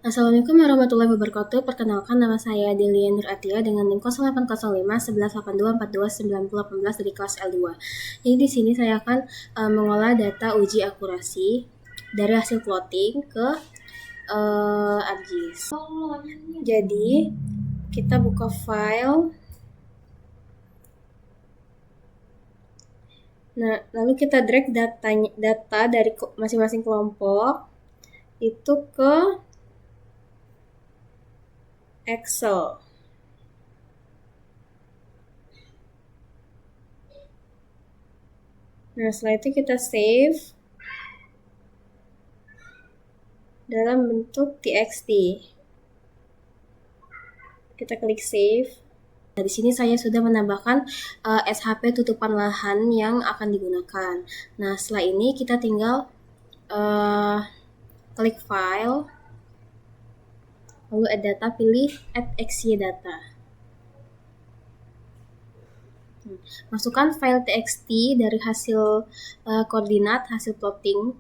Assalamualaikum warahmatullahi wabarakatuh. Perkenalkan, nama saya Delia Nur Atia dengan NIM 0805 1182 42 90 18 dari kelas L2. Jadi di sini saya akan mengolah data uji akurasi dari hasil plotting ke ArcGIS. Jadi kita buka file. Nah, lalu kita drag data dari masing-masing kelompok itu ke Excel. Nah, setelah itu kita save dalam bentuk txt. Kita klik save. Nah, di sini saya sudah menambahkan SHP tutupan lahan yang akan digunakan. Nah, setelah ini kita tinggal klik file, lalu add data, pilih add xy data. Masukkan file txt dari hasil koordinat hasil plotting.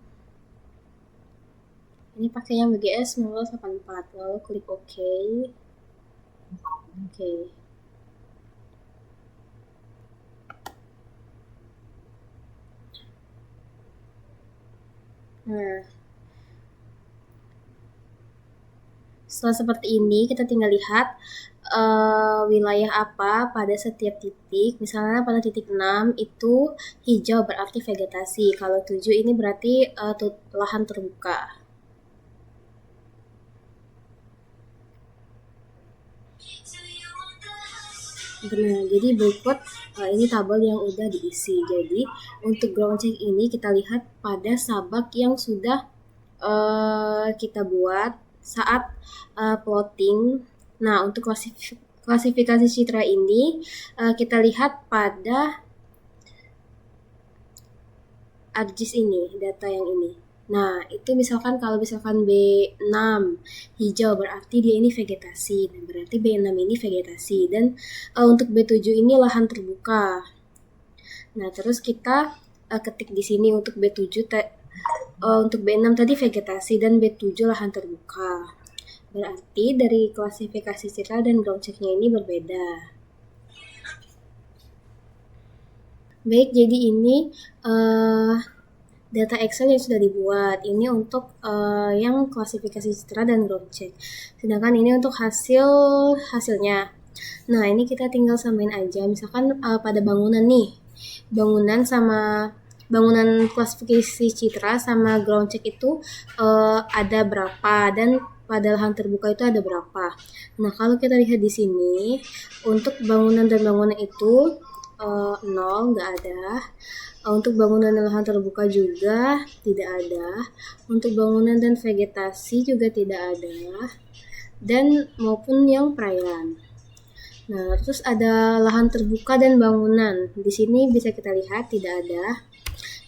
Ini pakai yang BGS 1984, lalu klik OK. Oke. Nah, setelah seperti ini, kita tinggal lihat wilayah apa pada setiap titik. Misalnya pada titik 6 itu hijau berarti vegetasi. Kalau 7 ini berarti lahan terbuka. Nah, jadi berikut ini tabel yang udah diisi. Jadi untuk ground check ini kita lihat pada sabak yang sudah kita buat saat plotting. Nah, untuk klasifikasi citra ini kita lihat pada ArcGIS ini, data yang ini. Nah, itu misalkan kalau misalkan B6 hijau berarti dia ini vegetasi. Nah, berarti B6 ini vegetasi. Dan untuk B7 ini lahan terbuka. Nah, terus kita ketik di sini untuk B7 untuk B6 tadi vegetasi dan B7 lahan terbuka. Berarti dari klasifikasi citra dan ground check-nya ini berbeda. Baik, jadi ini data Excel yang sudah dibuat. Ini untuk yang klasifikasi citra dan ground check. Sedangkan ini untuk hasilnya. Nah, ini kita tinggal samain aja. Misalkan pada bangunan nih. Bangunan klasifikasi citra sama ground check itu ada berapa, dan pada lahan terbuka itu ada berapa. Nah, kalau kita lihat di sini, untuk bangunan dan bangunan itu 0, nggak ada. Untuk bangunan dan lahan terbuka juga tidak ada. Untuk bangunan dan vegetasi juga tidak ada. Dan maupun yang perairan. Nah, terus ada lahan terbuka dan bangunan. Di sini bisa kita lihat tidak ada.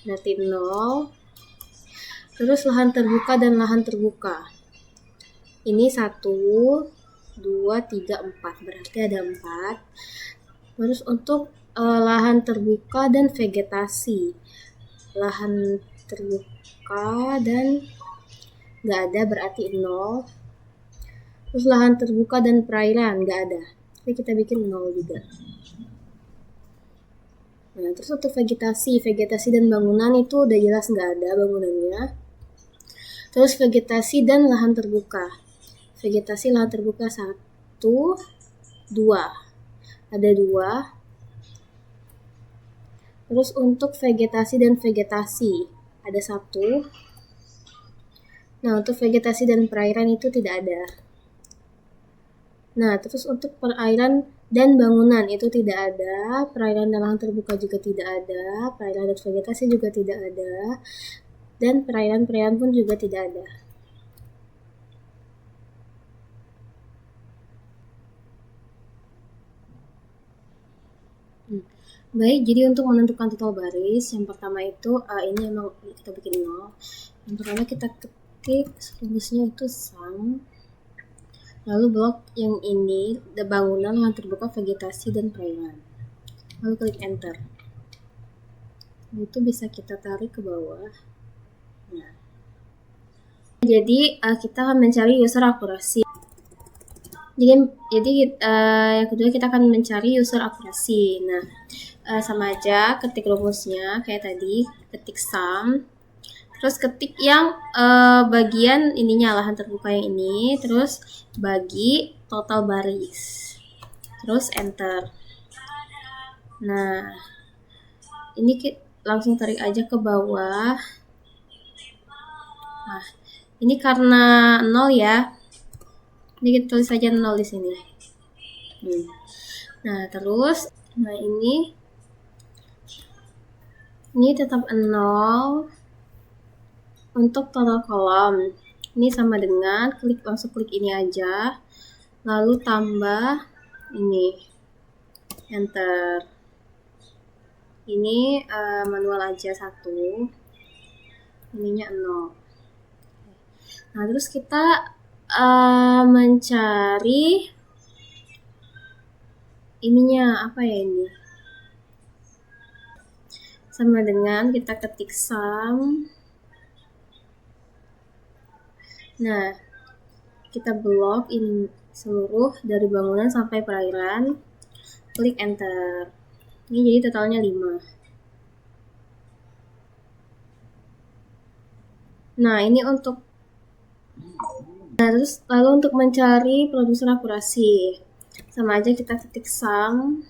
Berarti 0. Terus lahan terbuka dan lahan terbuka. Ini 1, 2, 3, 4. Berarti ada 4. Terus untuk lahan terbuka dan vegetasi. Lahan terbuka dan nggak ada berarti 0. Terus lahan terbuka dan perairan nggak ada. Jadi kita bikin 0 juga. Nah, terus untuk vegetasi dan bangunan itu udah jelas nggak ada bangunannya. Terus vegetasi dan lahan terbuka. Vegetasi lahan terbuka 1, 2. Ada 2. Terus untuk vegetasi dan vegetasi ada 1. Nah, untuk vegetasi dan perairan itu tidak ada. Nah, terus untuk perairan dan bangunan itu tidak ada. Perairan dan lahan terbuka juga tidak ada. Perairan dan vegetasi juga tidak ada. Dan perairan pun juga tidak ada. Baik, jadi untuk menentukan total baris, yang pertama itu ini emang kita bikin 0. Yang pertama kita ketik rumusnya itu sum. Lalu blok yang ini, bangunan, lahan terbuka, vegetasi, dan perairan. Lalu klik enter. Itu bisa kita tarik ke bawah. Nah, Jadi kita akan mencari user akurasi. Jadi yang kedua kita akan mencari user akurasi. Nah, sama aja ketik rumusnya kayak tadi, ketik sum, terus ketik yang bagian ininya lahan terbuka yang ini, terus bagi total baris, terus enter. Nah, ini kita langsung tarik aja ke bawah. Nah, ini karena 0 ya. Ini kita tulis saja 0 di sini. Nah, terus ini tetap 0 untuk total kolom. Ini sama dengan langsung klik ini aja, lalu tambah ini, enter. Ini manual aja 1, ininya 0. Nah, terus kita mencari ininya apa ya ini? Sama dengan kita ketik sum. Nah, kita blok ini seluruh dari bangunan sampai perairan, klik enter. Ini jadi totalnya 5. Nah, ini untuk terus lalu untuk mencari produser akurasi, sama aja kita ketik sum.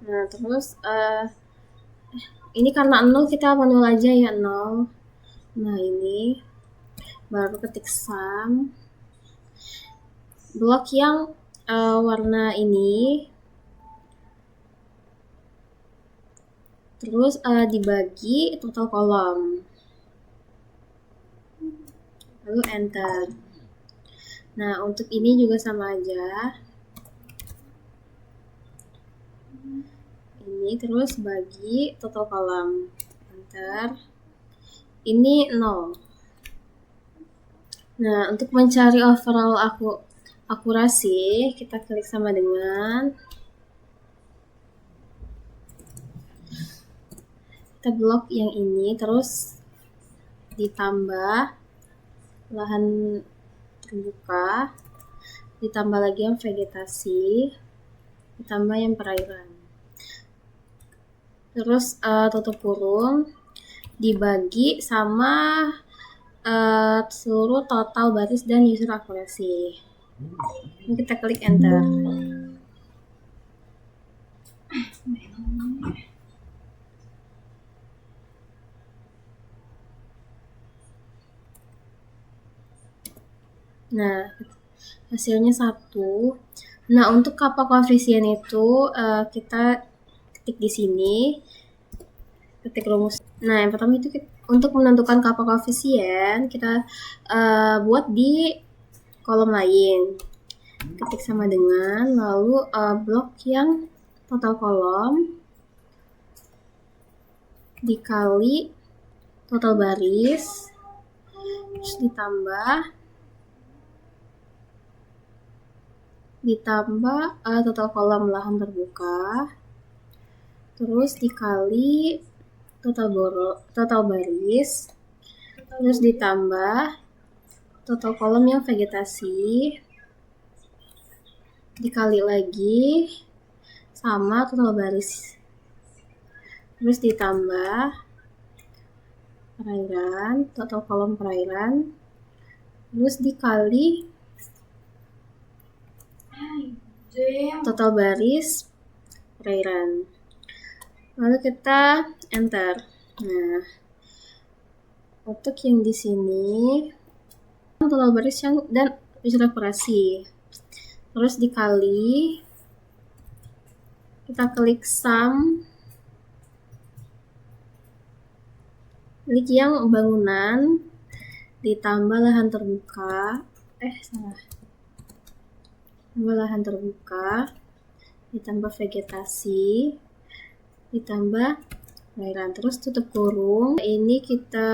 Nah, terus ini karena 0 kita manual aja ya 0. Nah, ini baru ketik sum, blok yang warna ini, terus dibagi total kolom, lalu enter. Nah, untuk ini juga sama aja, ini terus bagi total kolom, enter. Ini 0. Nah, untuk mencari overall akurasi, kita klik sama dengan kita blok yang ini, terus ditambah lahan terbuka, ditambah lagi yang vegetasi, ditambah yang perairan, terus tutup kurung, dibagi sama seluruh total baris dan user akurasi. Ini kita klik enter. Nah, hasilnya 1. Nah, untuk kappa koefisien itu kita ketik di sini, ketik rumus. Nah, yang pertama itu untuk menentukan kappa koefisien kita buat di kolom lain, ketik sama dengan, lalu blok yang total kolom dikali total baris, terus ditambah total kolom lahan terbuka, terus dikali total baris, terus ditambah total kolom yang vegetasi, dikali lagi sama total baris, terus ditambah perairan, total kolom perairan, terus dikali total baris perairan, lalu kita enter. Nah, untuk yang di sini total baris yang dan user akurasi, terus dikali, kita klik sum, klik yang bangunan ditambah lahan terbuka, tambah lahan terbuka, ditambah vegetasi, ditambah perairan, terus tutup kurung. Ini kita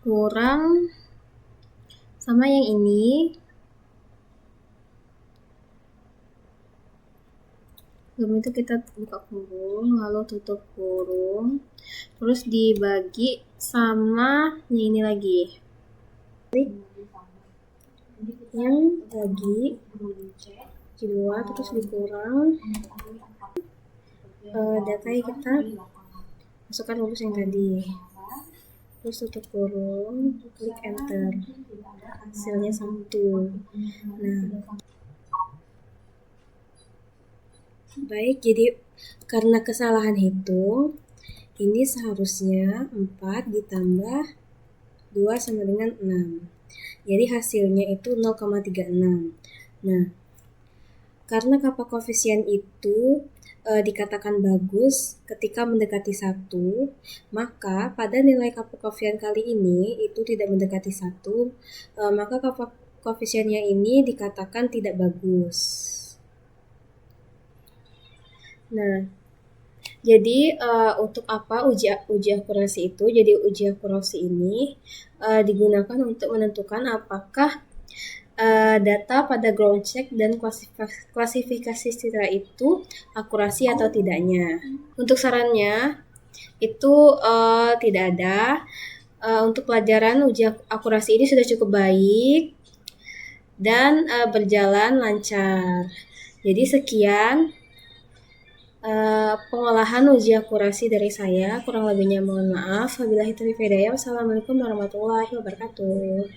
kurang sama yang ini, sebelum itu kita buka kurung, lalu tutup kurung, terus dibagi sama ini lagi. Yang lagi kedua terus dikurang data yang kita masukkan rumus yang tadi, terus tutup kurung, klik enter, hasilnya 1. Nah, baik, jadi karena kesalahan hitung, ini seharusnya 4 ditambah 2 sama dengan 6. Jadi hasilnya itu 0,36. Nah, karena kappa koefisien itu dikatakan bagus ketika mendekati 1, maka pada nilai kappa koefisien kali ini itu tidak mendekati 1, maka kappa koefisiennya ini dikatakan tidak bagus. Nah, jadi untuk apa uji akurasi itu? Jadi uji akurasi ini digunakan untuk menentukan apakah data pada ground check dan klasifikasi citra itu akurasi atau tidaknya. Untuk sarannya itu tidak ada. Untuk pelajaran uji akurasi ini sudah cukup baik dan berjalan lancar. Jadi sekian pengolahan uji akurasi dari saya. Kurang lebihnya mohon maaf. Wabillahi taufiq wal hidayah. Wassalamualaikum warahmatullahi wabarakatuh.